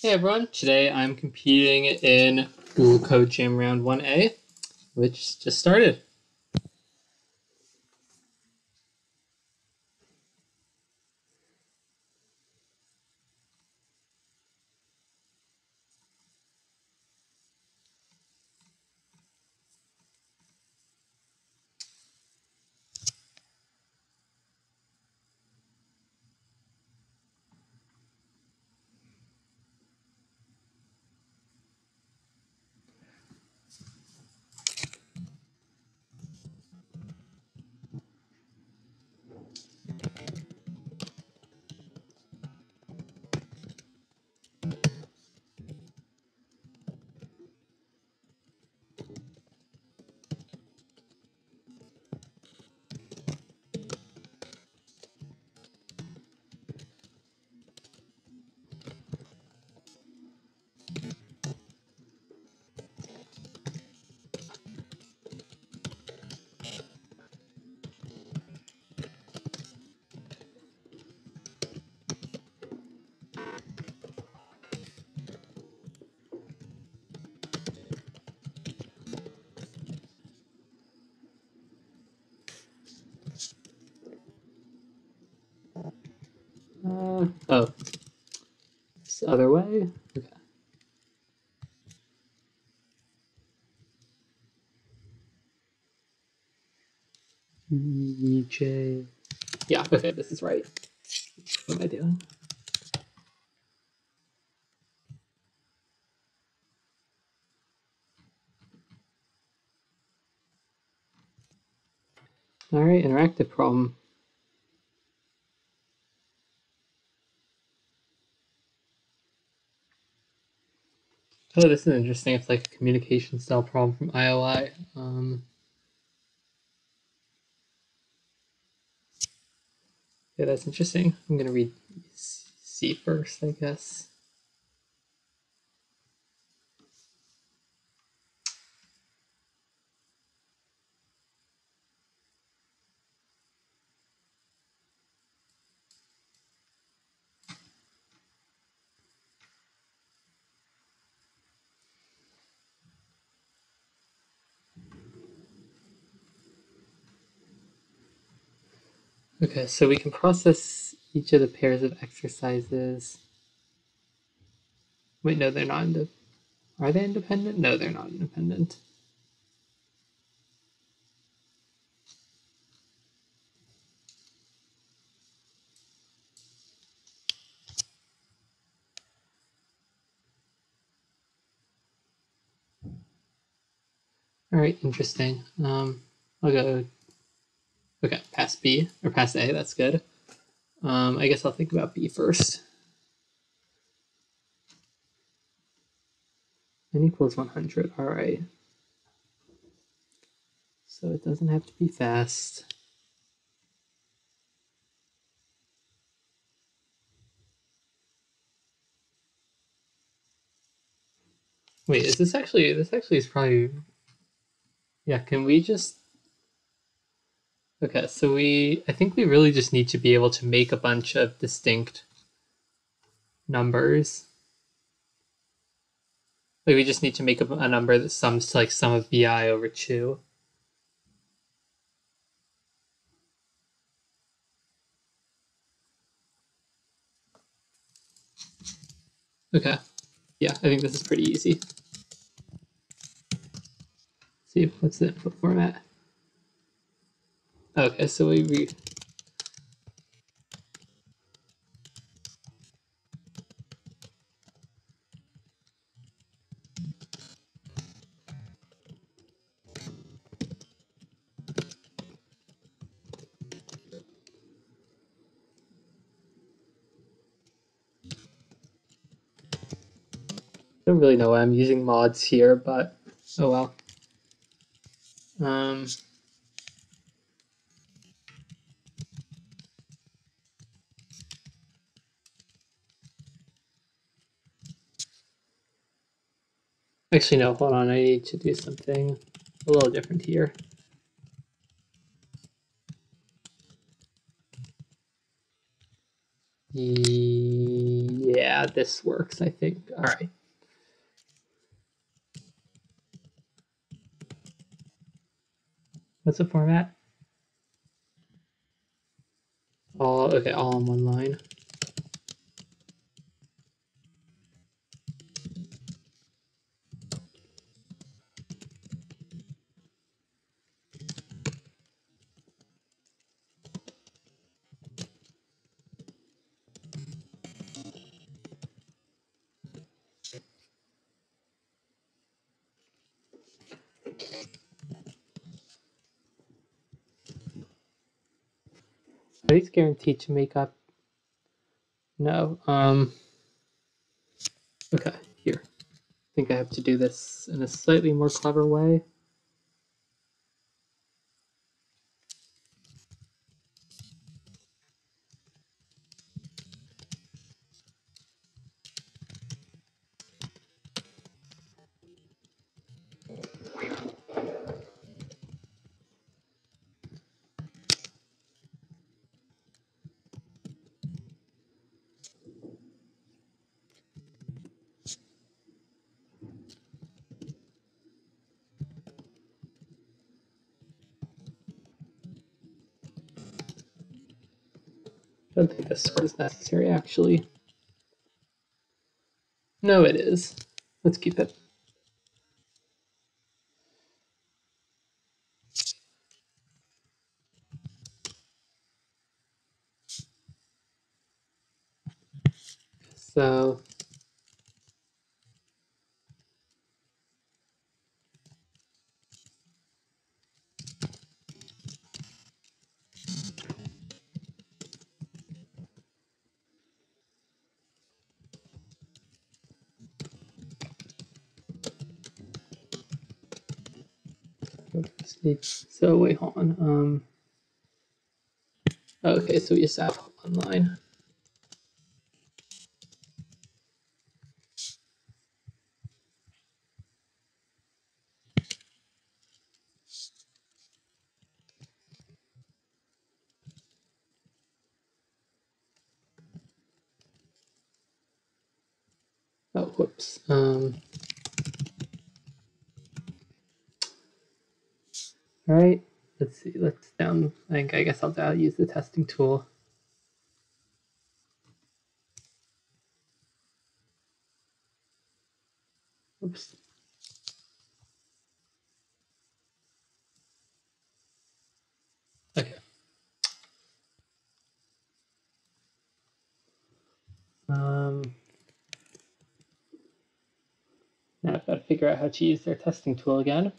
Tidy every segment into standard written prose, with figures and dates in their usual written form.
Hey everyone, today I'm competing in Google Code Jam Round 1A, which just started. Oh, this other way? Okay. EJ. Yeah, okay, this is right. What am I doing? Alright, interactive problem. Oh, this is interesting. It's like a communication style problem from IOI. Yeah, that's interesting. I'm gonna read C first, I guess. Okay, so we can process each of the pairs of exercises. Wait, no, they're not. Are they independent? No, they're not independent. All right, interesting. I'll go. Okay, pass B or pass A. That's good. I guess I'll think about B first. N equals 100. All right. So it doesn't have to be fast. Wait, is this actually? This actually is probably. Yeah. Can we just? Okay, so I think we really just need to be able to make a bunch of distinct numbers. Like we just need to make a number that sums to like sum of bi over 2. Okay. Yeah, I think this is pretty easy. Let's see, what's the input format? Okay, so we don't really know why I'm using mods here, but oh well. Um, Actually, no, hold on. I need to do something a little different here. Yeah. yeah, this works, I think. All right. What's the format? All okay, all on one line. Are these guaranteed to make up? No. Okay, here. I think I have to do this in a slightly more clever way. I don't think this was necessary, actually. No, it is. Let's keep it. So so wait, hold on. Okay, so we just have one line. Oh, whoops. All right. Let's see. Let's down. I guess I'll use the testing tool. Oops. Okay. Now I've got to figure out how to use their testing tool again.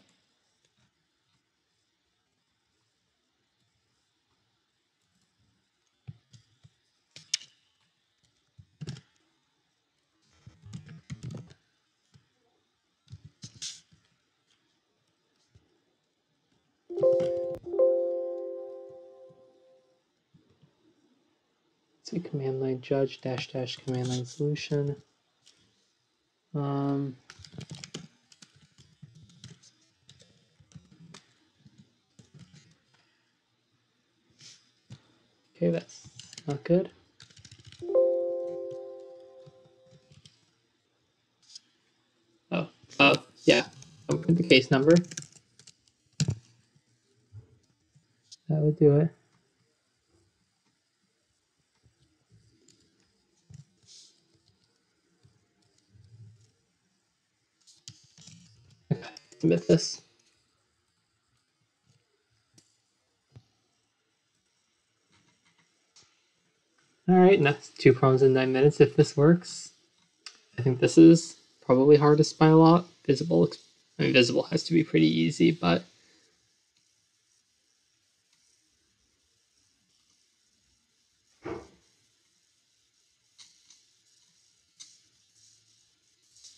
Let's see, command line judge dash dash command line solution. Okay, that's not good. Oh, yeah. Open the case number. That would do it. Okay, submit this. All right, and that's 2 problems in 9 minutes. If this works, I think this is probably hardest by a lot. Visible, I mean, visible has to be pretty easy, but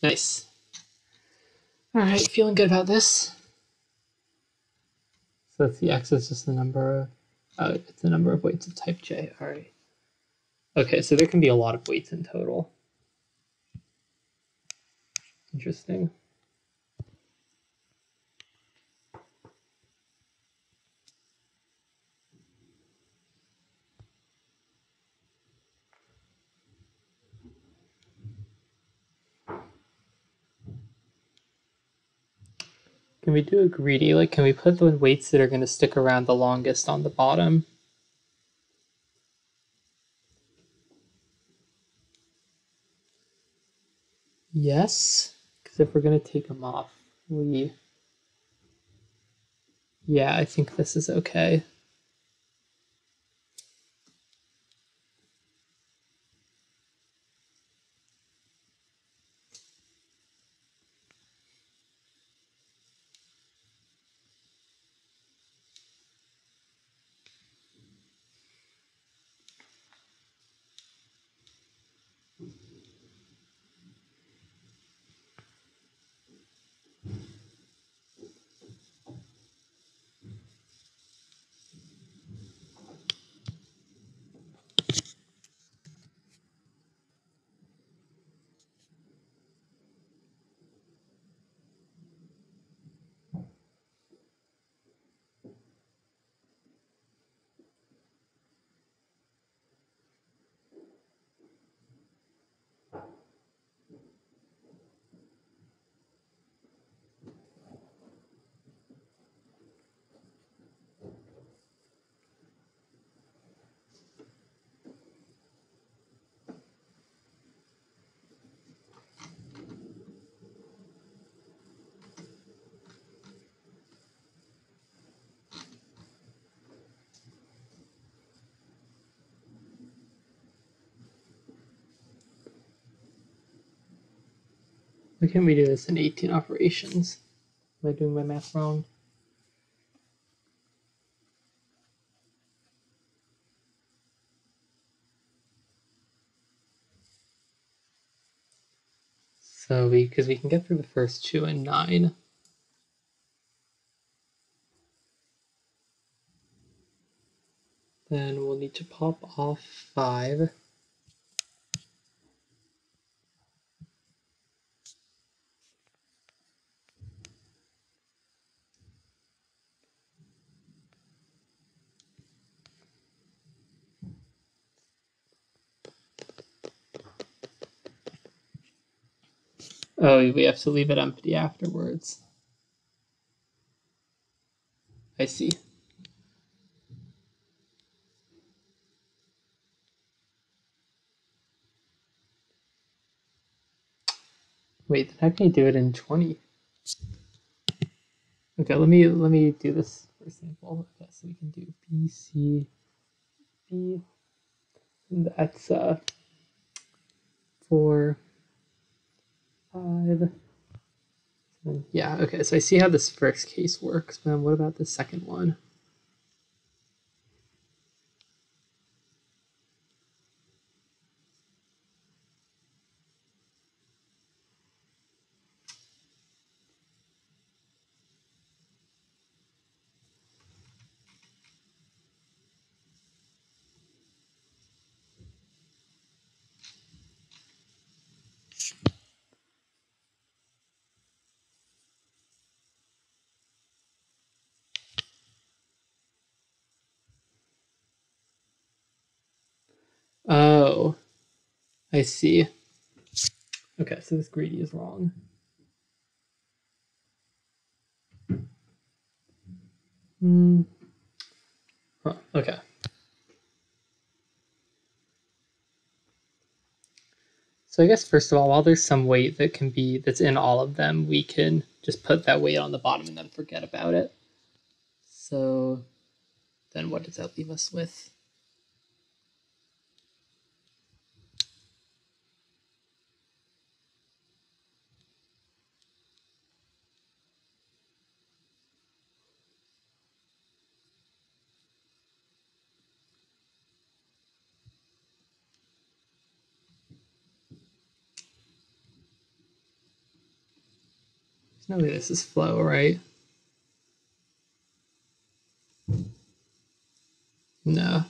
nice. All right, feeling good about this. So that's the x is just the number of, it's the number of weights of type J. All right. Okay, so there can be a lot of weights in total. Interesting. Can we do a greedy? Like, can we put the weights that are going to stick around the longest on the bottom? Yes, because if we're going to take them off, yeah, I think this is okay. Why can't we do this in 18 operations? Am I doing my math wrong? So because we can get through the first two in 9. Then we'll need to pop off 5. Oh, we have to leave it empty afterwards. I see. Wait, then how can you do it in 20? Okay, let me do this for example. Okay, so we can do B, C, B. And that's 4, 5. Yeah, okay, so I see how this first case works, but what about the second one? Oh, I see. Okay, so this greedy is wrong. Huh, okay. So I guess first of all, while there's some weight that's in all of them, we can just put that weight on the bottom and then forget about it. So then what does that leave us with? No way this is flow, right? No.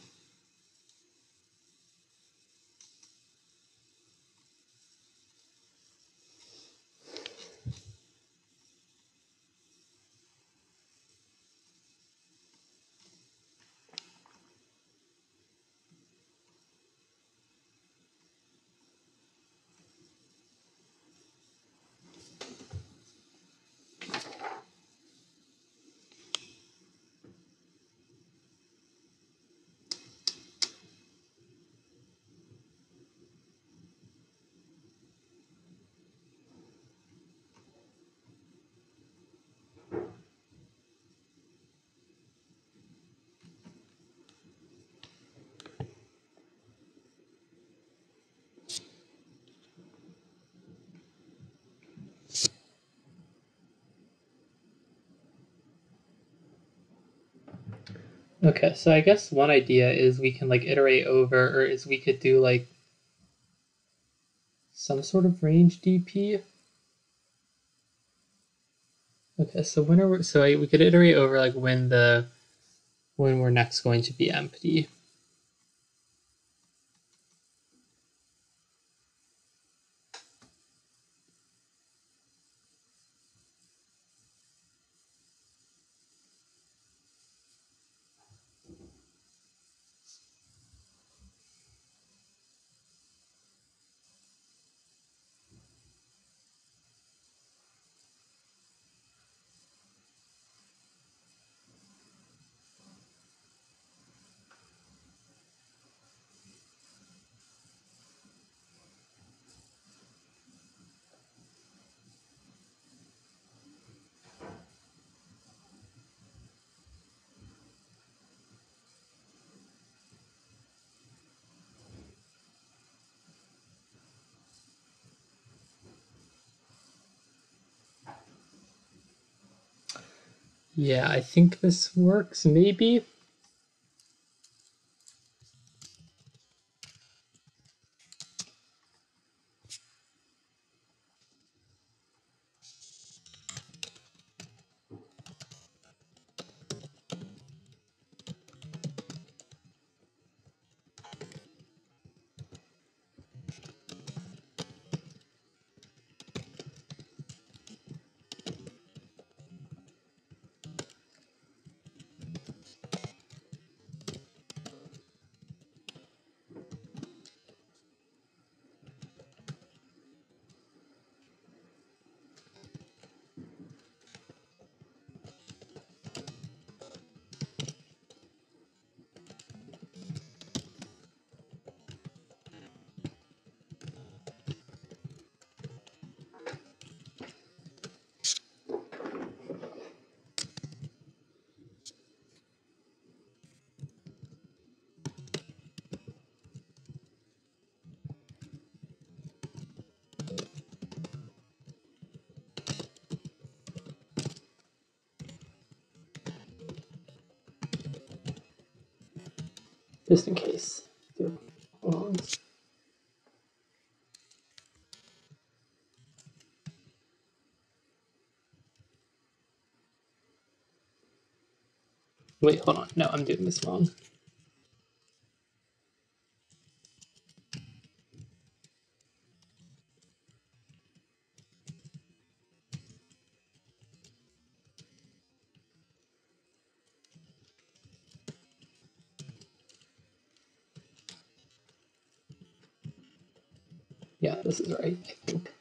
Okay, so I guess one idea is we can like iterate over, or is we could do like some sort of range DP. Okay, so when are we, so we could iterate over like when we're next going to be empty. Yeah, I think this works, maybe. Just in case. Wait, hold on. No, I'm doing this wrong. Yeah, this is right, I think.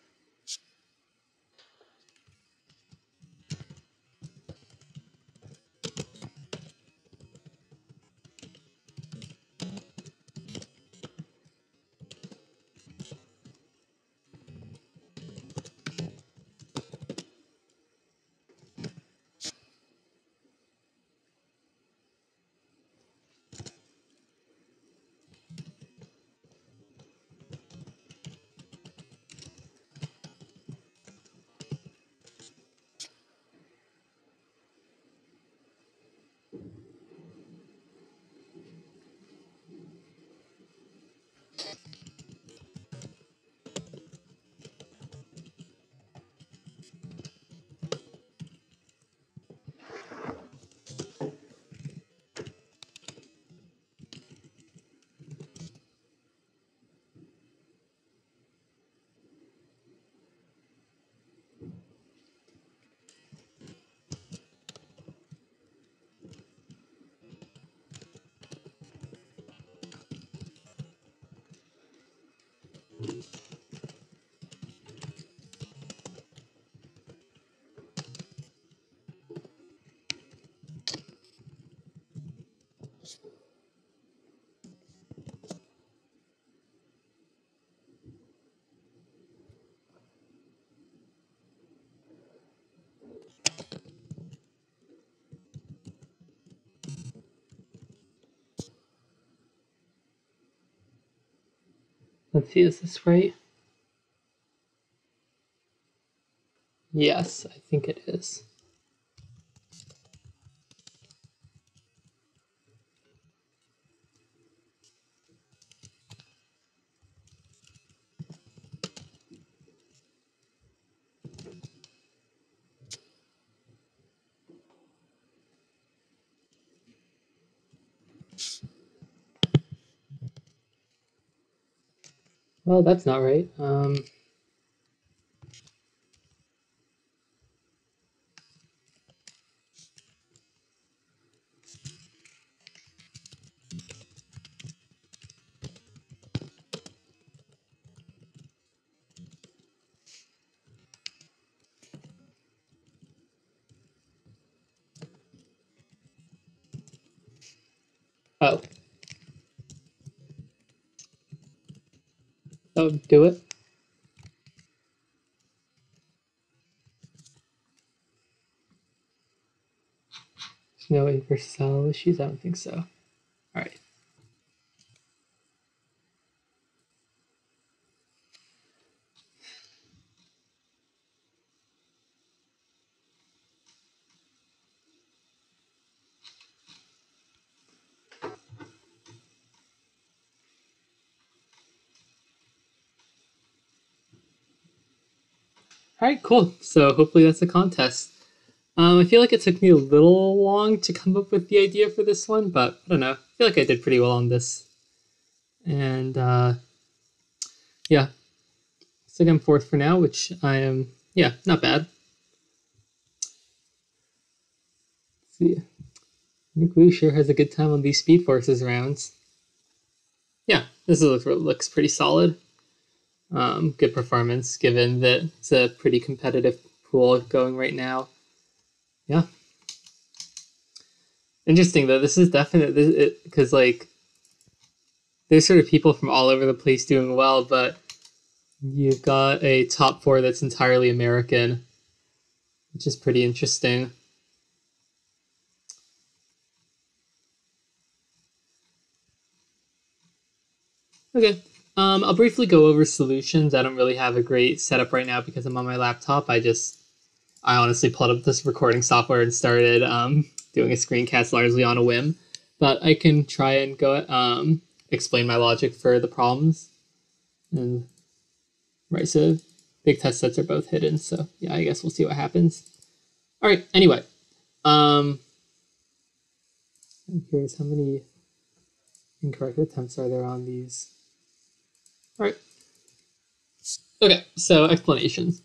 Let's see, is this right? Yes, I think it is. Well, that's not right. Oh, that would do it. There's no A versus L issues? I don't think so. All right. All right, cool. So hopefully that's a contest. I feel like it took me a little long to come up with the idea for this one, but I don't know. I feel like I did pretty well on this. And yeah, so I'm fourth for now, which I am, yeah, not bad. Let's see. I think Wu sure has a good time on these Speed Forces rounds. Yeah, this looks pretty solid. Good performance given that it's a pretty competitive pool going right now. Yeah. Interesting though. This is definitely because like there's sort of people from all over the place doing well, but you've got a top four that's entirely American, which is pretty interesting. Okay. I'll briefly go over solutions. I don't really have a great setup right now because I'm on my laptop. I honestly pulled up this recording software and started doing a screencast largely on a whim. But I can try and go explain my logic for the problems. And right, so big test sets are both hidden. So yeah, I guess we'll see what happens. All right. Anyway, I'm curious how many incorrect attempts are there on these. All right. Okay. So explanations.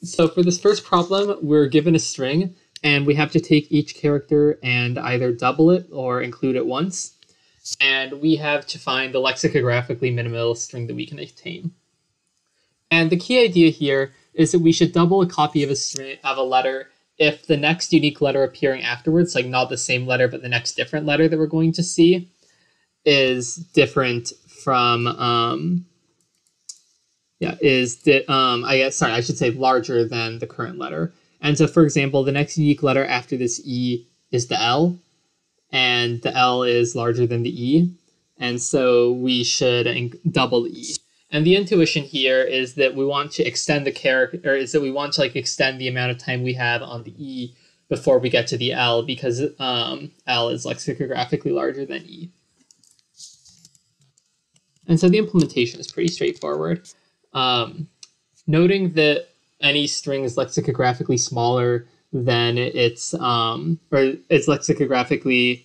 So for this first problem, we're given a string, and we have to take each character and either double it or include it once. And we have to find the lexicographically minimal string that we can obtain. And the key idea here is that we should double a copy of a letter if the next unique letter appearing afterwards, like not the same letter, but the next different letter that we're going to see, is different from I should say larger than the current letter. And so, for example, the next unique letter after this E is the L, and the L is larger than the E. And so we should double E. And the intuition here is that we want to extend the character, or is that we want to like extend the amount of time we have on the E before we get to the L, because L is lexicographically larger than E. And so the implementation is pretty straightforward. Noting that any string is lexicographically smaller than it's lexicographically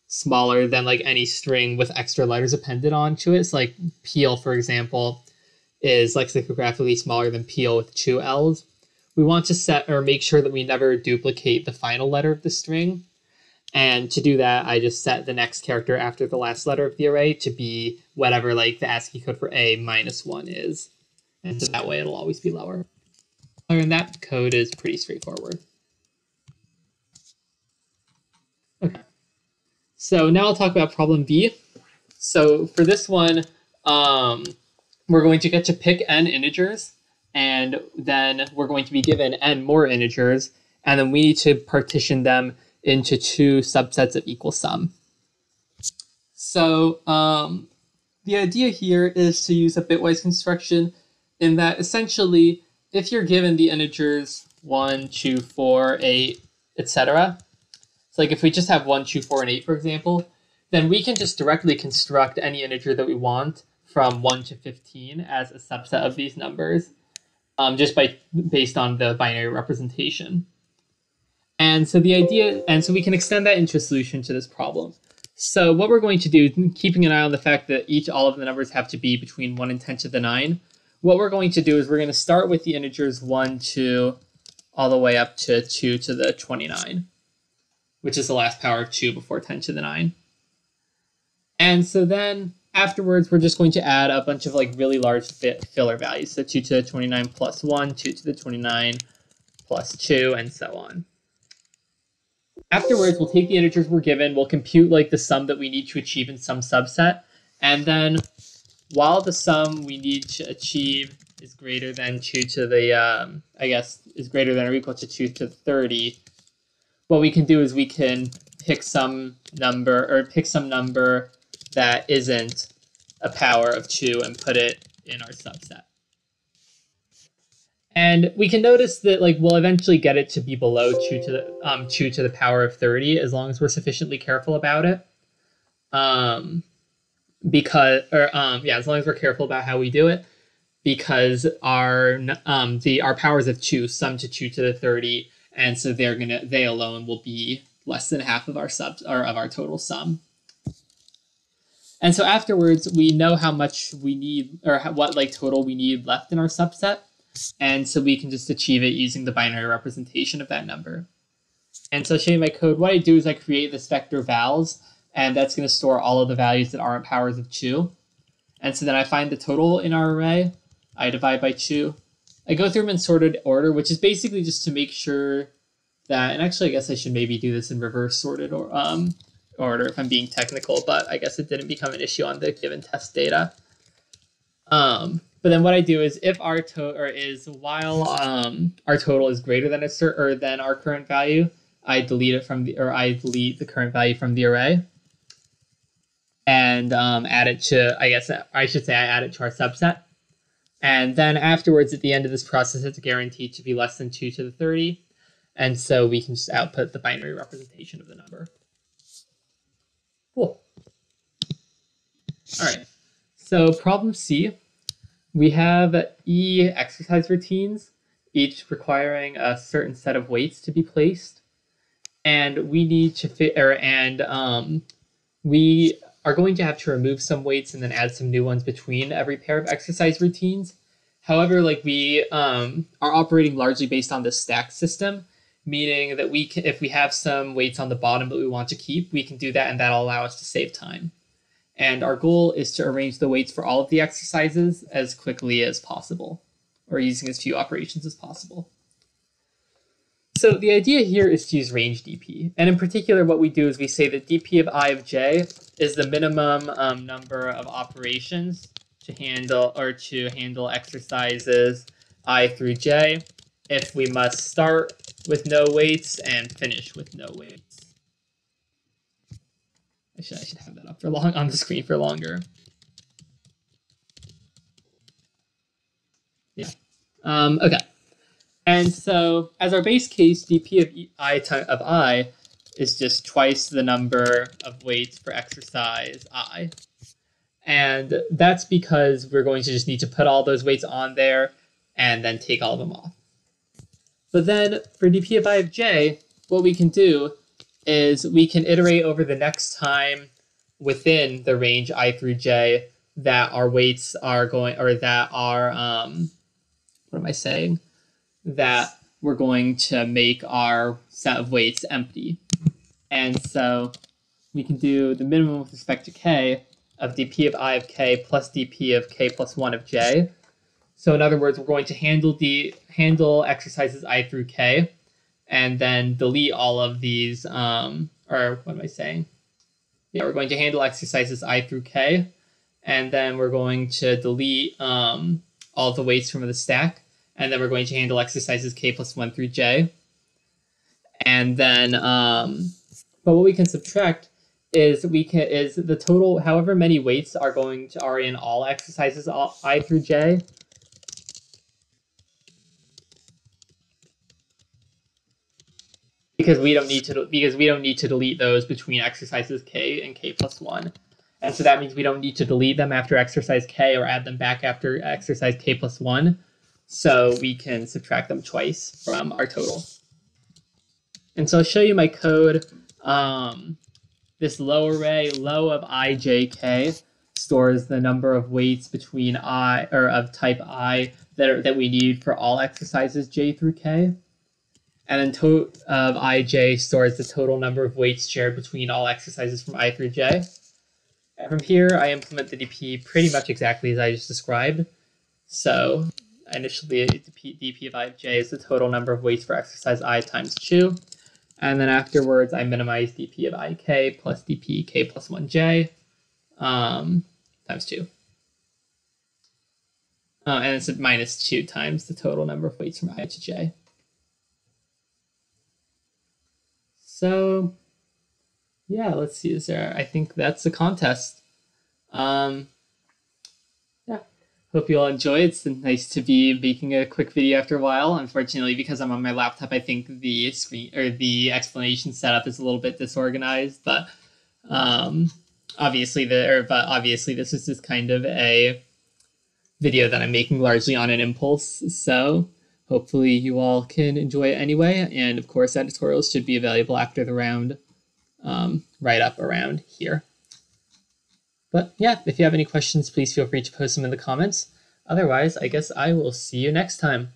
smaller than like any string with extra letters appended onto it. So like Peel, for example, is lexicographically smaller than Peel with two L's. We want to set or make sure that we never duplicate the final letter of the string. And to do that, I just set the next character after the last letter of the array to be whatever like the ASCII code for A -1 is. And so that way it'll always be lower. And that code is pretty straightforward. Okay. So now I'll talk about problem B. So for this one, we're going to get to pick n integers, and then we're going to be given n more integers, and then we need to partition them into two subsets of equal sum. So the idea here is to use a bitwise construction in that essentially, if you're given the integers 1, 2, 4, 8, etc., so like if we just have 1, 2, 4, and 8, for example, then we can just directly construct any integer that we want from 1 to 15 as a subset of these numbers, based on the binary representation. And so we can extend that into a solution to this problem. So what we're going to do, keeping an eye on the fact that all of the numbers have to be between 1 and 10 to the 9, what we're going to do is we're going to start with the integers 1, 2, all the way up to 2 to the 29, which is the last power of 2 before 10 to the 9. And so then afterwards, we're just going to add a bunch of like really large filler values. So 2 to the 29 plus 1, 2 to the 29 plus 2, and so on. Afterwards, we'll take the integers we're given, we'll compute like the sum that we need to achieve in some subset, and then while the sum we need to achieve is greater than 2 to the, is greater than or equal to 2 to the 30, what we can do is we can pick some number that isn't a power of 2 and put it in our subset. And we can notice that like we'll eventually get it to be below 2 to the power of 30 as long as we're sufficiently careful about it. As long as we're careful about how we do it, because our powers of 2 sum to 2 to the 30, and so they alone will be less than half of our total sum. And so afterwards, we know how much we need, or what like total we need left in our subset. And so we can just achieve it using the binary representation of that number. And so I'll show you my code. What I do is I create this vector vals, and that's going to store all of the values that aren't powers of 2. And so then I find the total in our array. I divide by 2. I go through them in sorted order, which is basically just to make sure that, and actually I guess I should maybe do this in reverse sorted order if I'm being technical, but I guess it didn't become an issue on the given test data. But then what I do is if our while our total is greater than than our current value, I delete the current value from the array and add it to, I add it to our subset. And then afterwards, at the end of this process, it's guaranteed to be less than 2 to the 30. And so we can just output the binary representation of the number. Cool. All right. So problem C. We have E exercise routines, each requiring a certain set of weights to be placed, and we need to we are going to have to remove some weights and then add some new ones between every pair of exercise routines. However, like we are operating largely based on the stack system, meaning that if we have some weights on the bottom that we want to keep, we can do that, and that'll allow us to save time. And our goal is to arrange the weights for all of the exercises as quickly as possible, or using as few operations as possible. So the idea here is to use range DP. And in particular, what we do is we say that DP of I of j is the minimum number of operations to handle exercises I through j if we must start with no weights and finish with no weights. I should have that up on the screen for longer. Yeah. Okay. And so as our base case, dp of I is just twice the number of weights for exercise I. And that's because we're going to just need to put all those weights on there and then take all of them off. But then for dp of I of j, what we can do is we can iterate over the next time within the range I through j that our weights are going, or that are, that we're going to make our set of weights empty. And so we can do the minimum with respect to k of dp of I of k plus dp of k plus 1 of j. So in other words, we're going to handle exercises I through k, and then delete all of these, we're going to handle exercises I through k, and then we're going to delete all the weights from the stack, and then we're going to handle exercises k plus 1 through j. And then, but what we can subtract is the total, however many weights are in all exercises I through j. Because we don't need to delete those between exercises k and k plus 1. And so that means we don't need to delete them after exercise k or add them back after exercise k plus 1. So we can subtract them twice from our total. And so I'll show you my code this low array, low of ijk, stores the number of weights between I, or of type I, that we need for all exercises j through k. And then total of ij stores the total number of weights shared between all exercises from I through j. And from here, I implement the dp pretty much exactly as I just described. So initially, dp of I of j is the total number of weights for exercise I times 2. And then afterwards, I minimize dp of ik plus dp k plus 1j times 2. And it's minus 2 times the total number of weights from I to j. So, yeah, let's see. I think that's the contest. Yeah, hope you all enjoy. It's nice to be making a quick video after a while. Unfortunately, because I'm on my laptop, I think the screen or the explanation setup is a little bit disorganized. But obviously, this is just kind of a video that I'm making largely on an impulse. So hopefully you all can enjoy it anyway. And of course, editorials should be available after the round, right up around here. But yeah, if you have any questions, please feel free to post them in the comments. Otherwise, I guess I will see you next time.